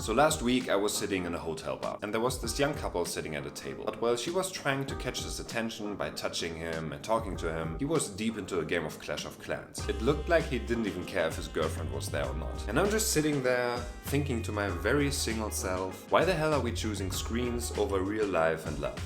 So last week I was sitting in a hotel bar and there was this young couple sitting at a table. But while she was trying to catch his attention by touching him and talking to him, he was deep into a game of Clash of Clans. It looked like he didn't even care if his girlfriend was there or not. And I'm just sitting there thinking to my very single self, why the hell are we choosing screens over real life and love?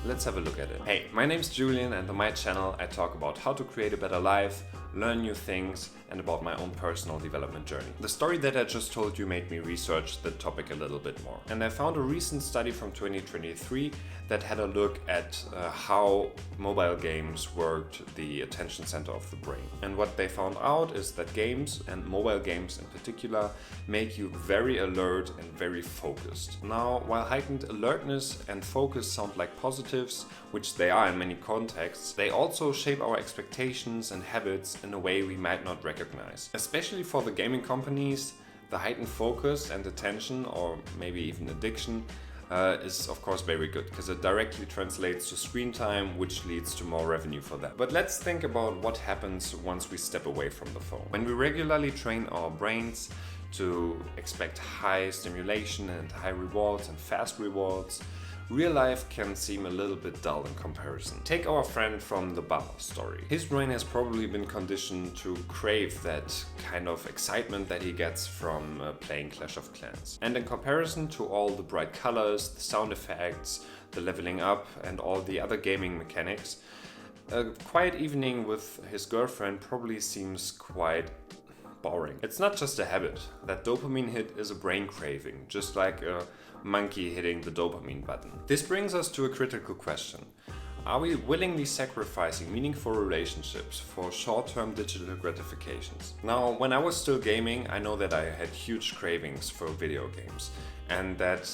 Let's have a look at it. Hey, my name's Julian and on my channel I talk about how to create a better life, learn new things, and about my own personal development journey. The story that I just told you made me research the topic a little bit more. And I found a recent study from 2023 that had a look at how mobile games worked the attention center of the brain. And what they found out is that games, and mobile games in particular, make you very alert and very focused. Now, while heightened alertness and focus sound like positives, which they are in many contexts, they also shape our expectations and habits in a way we might not recognize. Especially for the gaming companies, the heightened focus and attention, or maybe even addiction, is of course very good because it directly translates to screen time, which leads to more revenue for them. But let's think about what happens once we step away from the phone. When we regularly train our brains to expect high stimulation and high rewards and fast rewards, real life can seem a little bit dull in comparison. Take our friend from the bar story. His brain has probably been conditioned to crave that kind of excitement that he gets from playing Clash of Clans. And in comparison to all the bright colors, the sound effects, the leveling up and all the other gaming mechanics, a quiet evening with his girlfriend probably seems quite boring. It's not just a habit. That dopamine hit is a brain craving, just like a monkey hitting the dopamine button. This brings us to a critical question. Are we willingly sacrificing meaningful relationships for short-term digital gratifications? Now, when I was still gaming, I know that I had huge cravings for video games, and that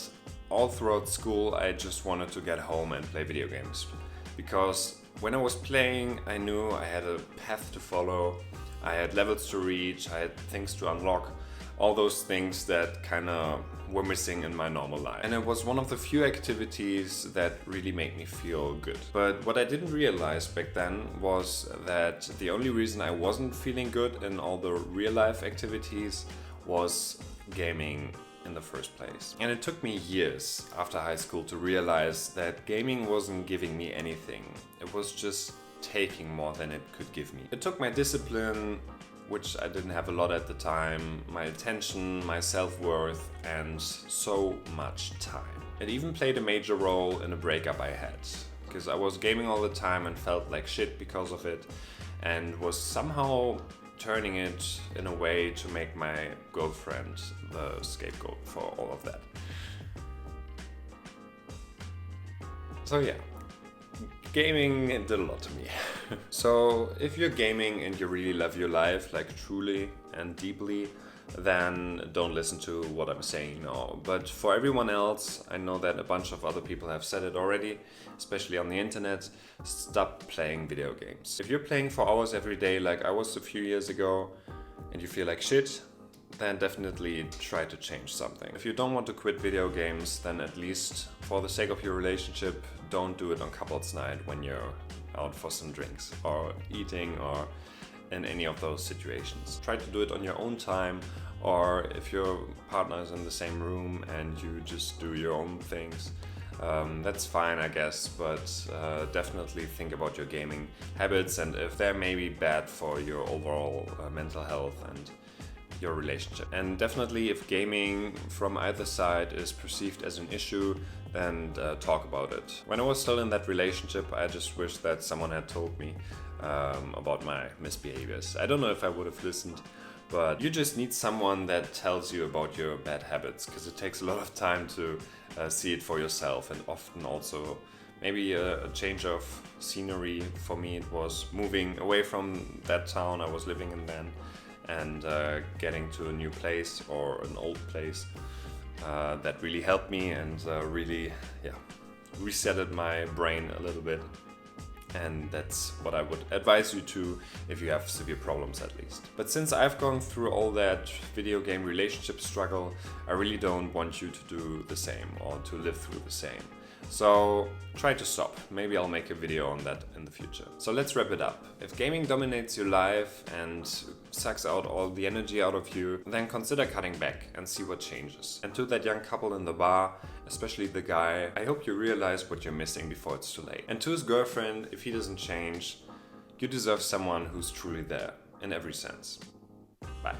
all throughout school I just wanted to get home and play video games. Because when I was playing, I knew I had a path to follow, I had levels to reach, I had things to unlock, all those things that kind of were missing in my normal life. And it was one of the few activities that really made me feel good. But what I didn't realize back then was that the only reason I wasn't feeling good in all the real life activities was gaming in the first place. And it took me years after high school to realize that gaming wasn't giving me anything. It was just taking more than it could give me. It took my discipline, which I didn't have a lot at the time, my attention, my self-worth, and so much time. It even played a major role in a breakup I had, because I was gaming all the time and felt like shit because of it, and was somehow turning it in a way to make my girlfriend the scapegoat for all of that. So yeah. Gaming did a lot to me. So if you're gaming and you really love your life, like truly and deeply, then don't listen to what I'm saying now. But for everyone else, I know that a bunch of other people have said it already, especially on the internet, stop playing video games. If you're playing for hours every day like I was a few years ago and you feel like shit, then definitely try to change something. If you don't want to quit video games, then at least for the sake of your relationship, don't do it on couples night when you're out for some drinks or eating or in any of those situations. Try to do it on your own time, or if your partner is in the same room and you just do your own things, that's fine, I guess, but definitely think about your gaming habits and if they're maybe bad for your overall mental health and your relationship. And definitely if gaming from either side is perceived as an issue, then talk about it. When I was still in that relationship, I just wish that someone had told me about my misbehaviors. I don't know if I would have listened, but you just need someone that tells you about your bad habits, because it takes a lot of time to see it for yourself, and often also maybe a change of scenery. For me, it was moving away from that town I was living in then and getting to a new place or an old place that really helped me and really resetted my brain a little bit. And that's what I would advise you to if you have severe problems at least. But since I've gone through all that video game relationship struggle, I really don't want you to do the same or to live through the same. So try to stop. Maybe I'll make a video on that in the future. So let's wrap it up. If gaming dominates your life and sucks out all the energy out of you, then consider cutting back and see what changes. And to that young couple in the bar, especially the guy, I hope you realize what you're missing before it's too late. And to his girlfriend, if he doesn't change, you deserve someone who's truly there in every sense. Bye.